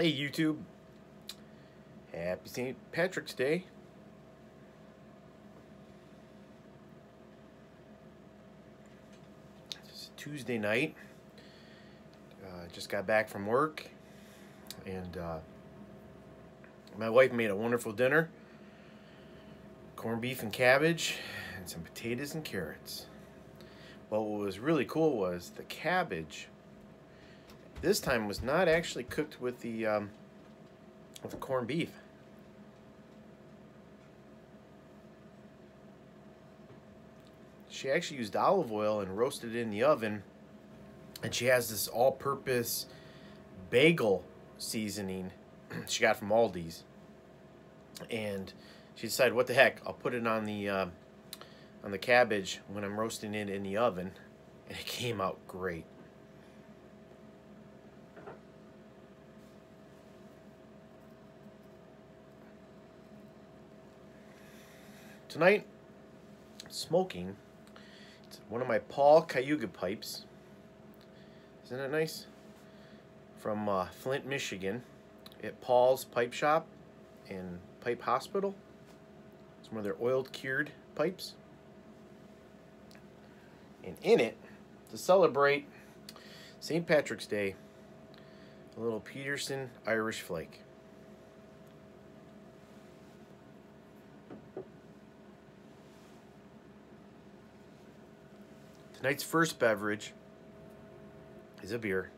Hey YouTube, happy St. Patrick's Day. It's Tuesday night. Just got back from work, and my wife made a wonderful dinner. Corned beef and cabbage, and some potatoes and carrots. But what was really cool was the cabbage this time was not actually cooked with the corned beef. She actually used olive oil and roasted it in the oven, and she has this all-purpose bagel seasoning she got from Aldi's, and she decided, what the heck, I'll put it on the cabbage when I'm roasting it in the oven, and it came out great. Tonight, smoking. It's one of my Paul Cayuga pipes. Isn't that nice? From Flint, Michigan, at Paul's Pipe Shop and Pipe Hospital. It's one of their oiled cured pipes. And in it, to celebrate St. Patrick's Day, a little Peterson Irish Flake. Tonight's first beverage is a beer.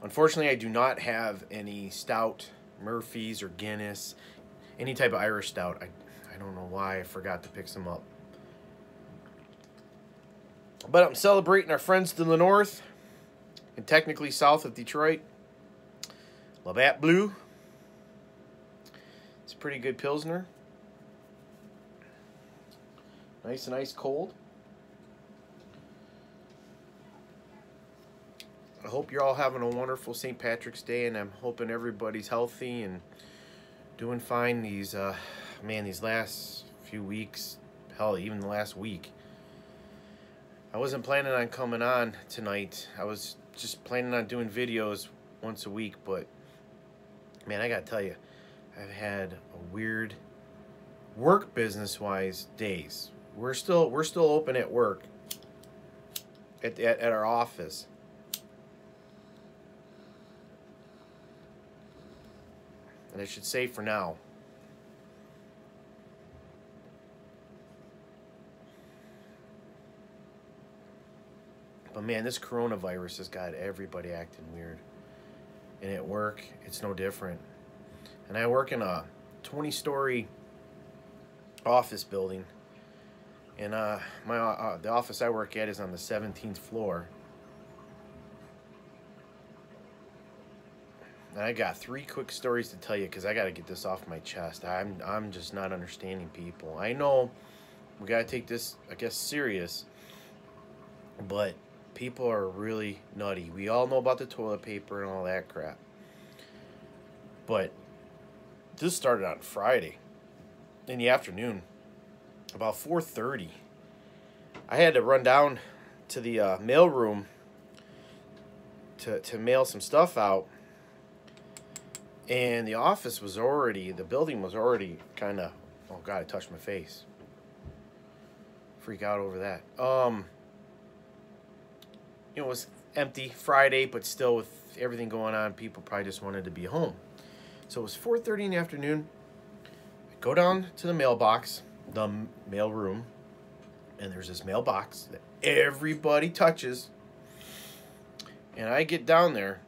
Unfortunately, I do not have any stout, Murphy's or Guinness, any type of Irish stout. I don't know why I forgot to pick some up. But I'm celebrating our friends to the north and technically south of Detroit. Labatt Blue. It's a pretty good Pilsner. Nice and ice cold. I hope you're all having a wonderful St. Patrick's Day, and I'm hoping everybody's healthy and doing fine these last few weeks, hell, even the last week. I wasn't planning on coming on tonight. I was just planning on doing videos once a week, but man, I gotta tell you, I've had a weird work business-wise days. We're still open at work at our office. And I should say for now. But man, this coronavirus has got everybody acting weird. And at work, it's no different. And I work in a 20-story office building. And the office I work at is on the 17th floor. And I got 3 quick stories to tell you because I got to get this off my chest. I'm just not understanding people. I know we got to take this, I guess, serious, but people are really nutty. We all know about the toilet paper and all that crap. But this started on Friday in the afternoon, about 4:30. I had to run down to the mail room to mail some stuff out. And the office was already, the building was already kind of, oh God, I touched my face. Freak out over that. It was empty Friday, but still with everything going on, people probably just wanted to be home. So it was 4:30 in the afternoon. I go down to the mailbox, the mail room, and there's this mailbox that everybody touches. And I get down there.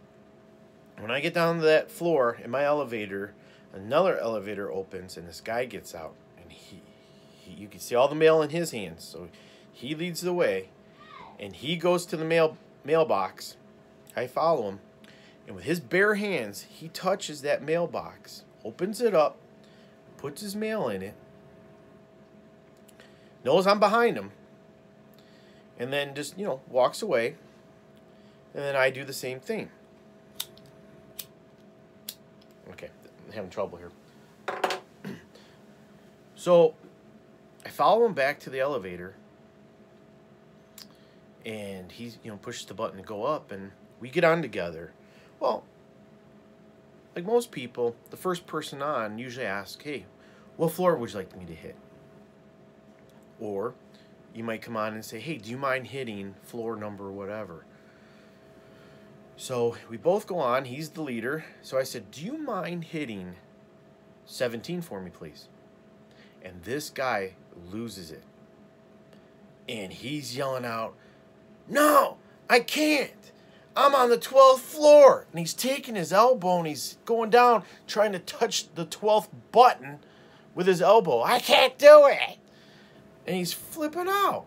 When I get down to that floor in my elevator, another elevator opens and this guy gets out, and you can see all the mail in his hands. So he leads the way, and he goes to the mailbox. I follow him, and with his bare hands, he touches that mailbox, opens it up, puts his mail in it, knows I'm behind him, and then just, walks away. And then I do the same thing. Okay, I'm having trouble here. So I follow him back to the elevator, and he pushes the button to go up, and we get on together. Well, like most people, the first person on usually asks, hey, what floor would you like me to hit? Or you might come on and say, hey, do you mind hitting floor number whatever? So we both go on. He's the leader. So I said, do you mind hitting 17 for me, please? And this guy loses it. And he's yelling out, no, I can't. I'm on the 12th floor. And he's taking his elbow and he's going down trying to touch the 12th button with his elbow. I can't do it. And he's flipping out.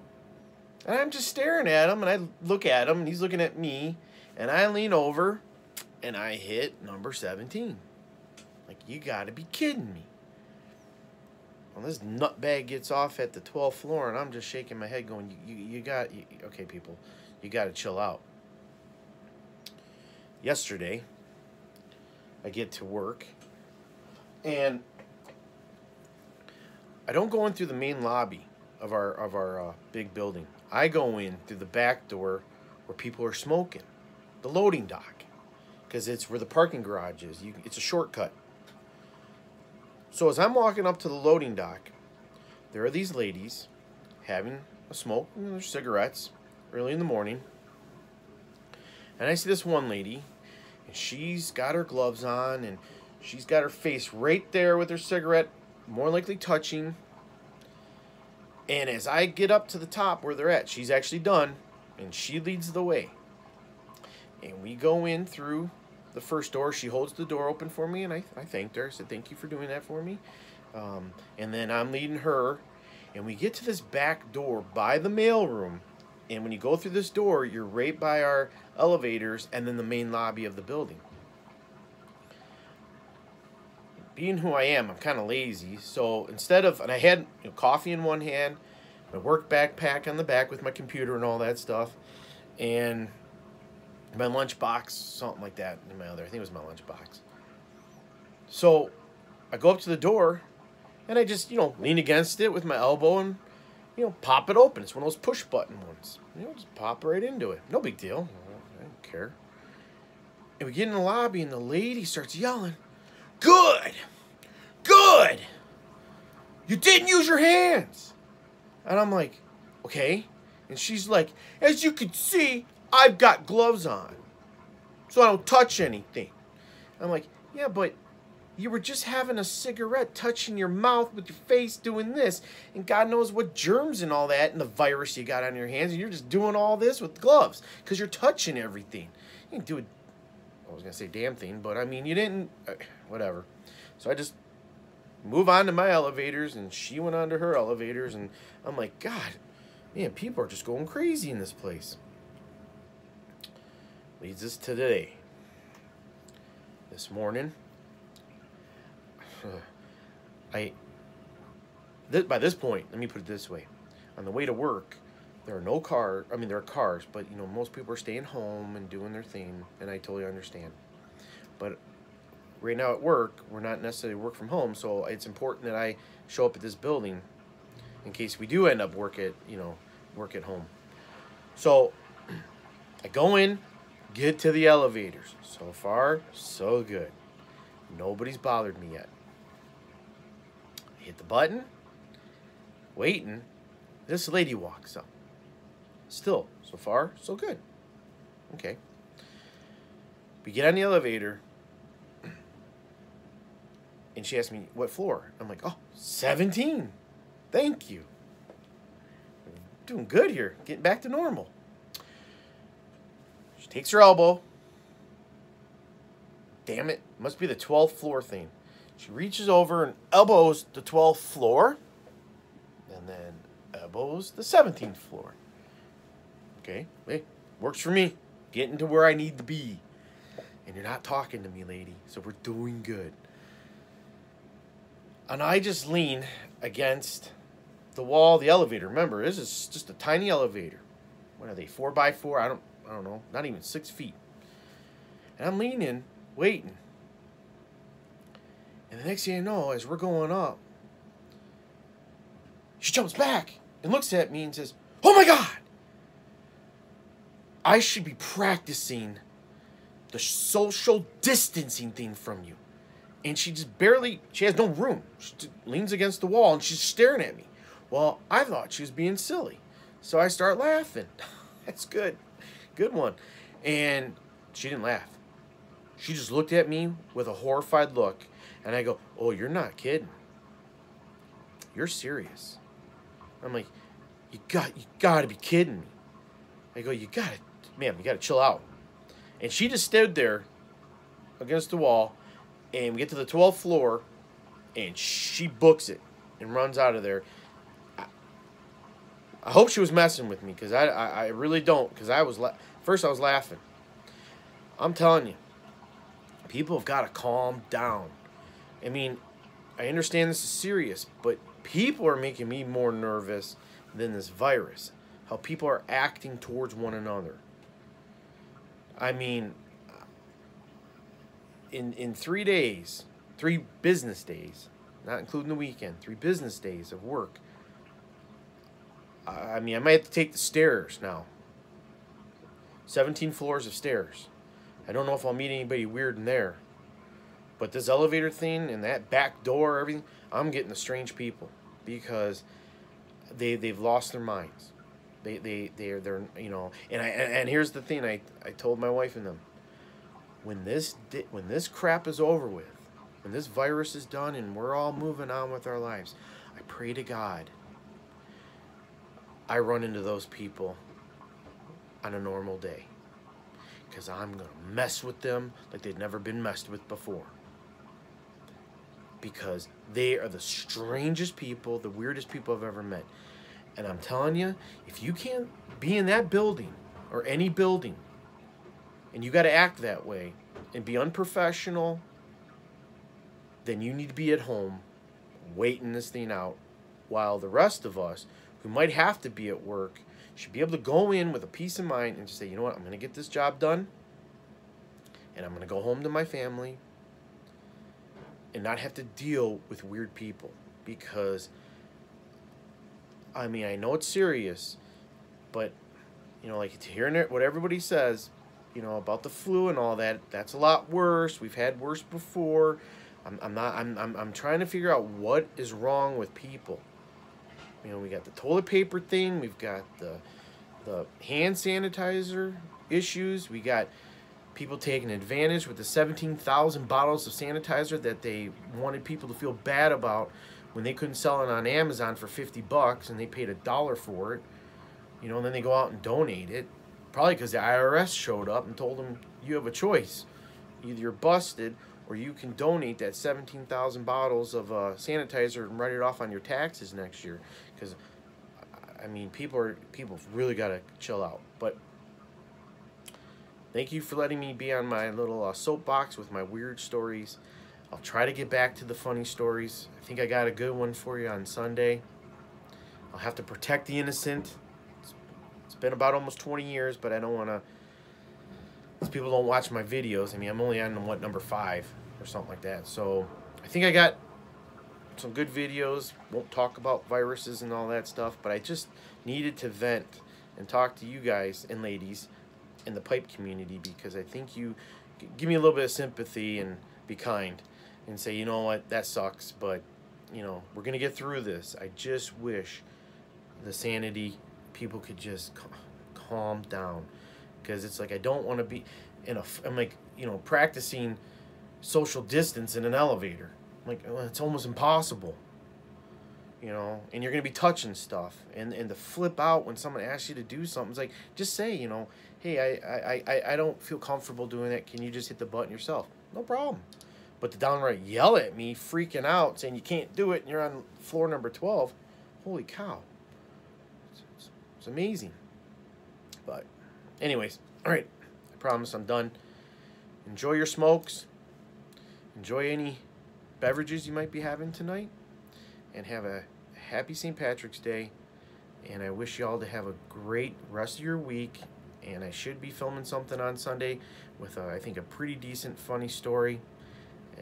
And I'm just staring at him, and I look at him, and he's looking at me, and I lean over, and I hit number 17. Like, you gotta be kidding me. Well, this nutbag gets off at the 12th floor, and I'm just shaking my head going, okay, people, you gotta chill out. Yesterday, I get to work, and I don't go in through the main lobby of our big building. I go in through the back door where people are smoking, the loading dock, because it's where the parking garage is. It's a shortcut. So as I'm walking up to the loading dock, there are these ladies having a smoke, their cigarettes, early in the morning. And I see this one lady, and she's got her gloves on, and she's got her face right there with her cigarette, more likely touching. And as I get up to the top where they're at, she's actually done, and she leads the way. And we go in through the first door. She holds the door open for me, and I thanked her. I said, thank you for doing that for me. And then I'm leading her, and we get to this back door by the mailroom. And when you go through this door, you're right by our elevators and then the main lobby of the building. Being who I am, I'm kind of lazy. So instead of, and I had coffee in one hand, my work backpack on the back with my computer and all that stuff, and my lunch box, something like that in my other, I think it was my lunch box. So I go up to the door, and I just, lean against it with my elbow and, pop it open. It's one of those push button ones. Just pop right into it. No big deal. I don't care. And we get in the lobby, and the lady starts yelling, good! Good! You didn't use your hands! And I'm like, okay. And she's like, as you can see, I've got gloves on, so I don't touch anything. I'm like, yeah, but you were just having a cigarette, touching your mouth with your face, doing this, and God knows what germs and all that, and the virus you got on your hands, and you're just doing all this with gloves, because you're touching everything. You didn't do it, I was going to say damn thing, but I mean, you didn't, whatever. So I just move on to my elevators, and she went on to her elevators, and I'm like, God, man, people are just going crazy in this place. Leads us to today. This morning, by this point, let me put it this way. On the way to work, there are no cars. I mean, there are cars, but, most people are staying home and doing their thing, and I totally understand. But right now at work, we're not necessarily work from home, so it's important that I show up at this building in case we do end up work at home. So I go in, get to the elevators. So far, so good. Nobody's bothered me yet. Hit the button, waiting. This lady walks up. Still, so far, so good. Okay. We get on the elevator, and she asked me, what floor? I'm like, 17. Thank you. Doing good here. Getting back to normal. She takes her elbow. Damn it. Must be the 12th floor thing. She reaches over and elbows the 12th floor. And then elbows the 17th floor. Okay. Hey, works for me. Getting to where I need to be. And you're not talking to me, lady. So we're doing good. And I just lean against the wall of the elevator. Remember, this is just a tiny elevator. What are they, 4x4? I don't know. Not even 6 feet. And I'm leaning, waiting. And the next thing you know, as we're going up, she jumps back and looks at me and says, oh my God! I should be practicing the social distancing thing from you. And she just barely, she has no room. She leans against the wall and she's staring at me. Well, I thought she was being silly. So I start laughing. That's good. Good one. And she didn't laugh. She just looked at me with a horrified look. And I go, oh, you're not kidding. You're serious. I'm like, you got to be kidding me. I go, you got to chill out. And she just stood there against the wall. And we get to the 12th floor. And she books it and runs out of there. I hope she was messing with me, because I really don't, because first I was laughing. I'm telling you, people have got to calm down. I mean, I understand this is serious, but people are making me more nervous than this virus. How people are acting towards one another. I mean, in 3 days, 3 business days, not including the weekend, 3 business days of work, I mean, I might have to take the stairs now. 17 floors of stairs. I don't know if I'll meet anybody weird in there. But this elevator thing and that back door, everything, I'm getting the strange people. Because they've lost their minds. They're you know, and here's the thing I told my wife and them. When this crap is over with, when this virus is done and we're all moving on with our lives, I pray to God I run into those people on a normal day, because I'm going to mess with them like they've never been messed with before, because they are the strangest people, the weirdest people I've ever met. And I'm telling you, if you can't be in that building or any building and you got to act that way and be unprofessional, then you need to be at home waiting this thing out, while the rest of us who might have to be at work should be able to go in with a peace of mind and just say, you know what, I'm going to get this job done, and I'm going to go home to my family and not have to deal with weird people. Because, I mean, I know it's serious, but, you know, like, hearing what everybody says, you know, about the flu and all that, that's a lot worse. We've had worse before. I'm trying to figure out what is wrong with people. You know, we got the toilet paper thing. We've got the hand sanitizer issues. We got people taking advantage with the 17,000 bottles of sanitizer that they wanted people to feel bad about when they couldn't sell it on Amazon for $50 and they paid $1 for it. You know, and then they go out and donate it. Probably because the IRS showed up and told them, you have a choice. Either you're busted or you can donate that 17,000 bottles of sanitizer and write it off on your taxes next year. Because, I mean, people really got to chill out. But thank you for letting me be on my little soapbox with my weird stories. I'll try to get back to the funny stories. I think I got a good one for you on Sunday. I'll have to protect the innocent. It's been about almost 20 years, but I don't want to... Because people don't watch my videos. I mean, I'm only on, what, number 5 or something like that. So I think I got some good videos. Won't talk about viruses and all that stuff, but I just needed to vent and talk to you guys and ladies in the pipe community, because I think you give me a little bit of sympathy and be kind and say, you know what, that sucks, but, you know, we're going to get through this. I just wish the sanity people could just calm down. Because it's like, I don't want to be I'm like, you know, practicing social distance in an elevator. I'm like, well, it's almost impossible. You know, and you're going to be touching stuff. And to flip out when someone asks you to do something, it's like, just say, you know, hey, I don't feel comfortable doing that. Can you just hit the button yourself? No problem. But to downright yell at me, freaking out, saying you can't do it, and you're on floor number 12, holy cow. It's amazing. But anyways, all right, I promise I'm done. Enjoy your smokes. Enjoy any beverages you might be having tonight. And have a happy St. Patrick's Day. And I wish you all to have a great rest of your week. And I should be filming something on Sunday with, I think, a pretty decent, funny story.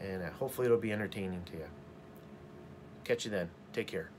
And hopefully it'll be entertaining to you. Catch you then. Take care.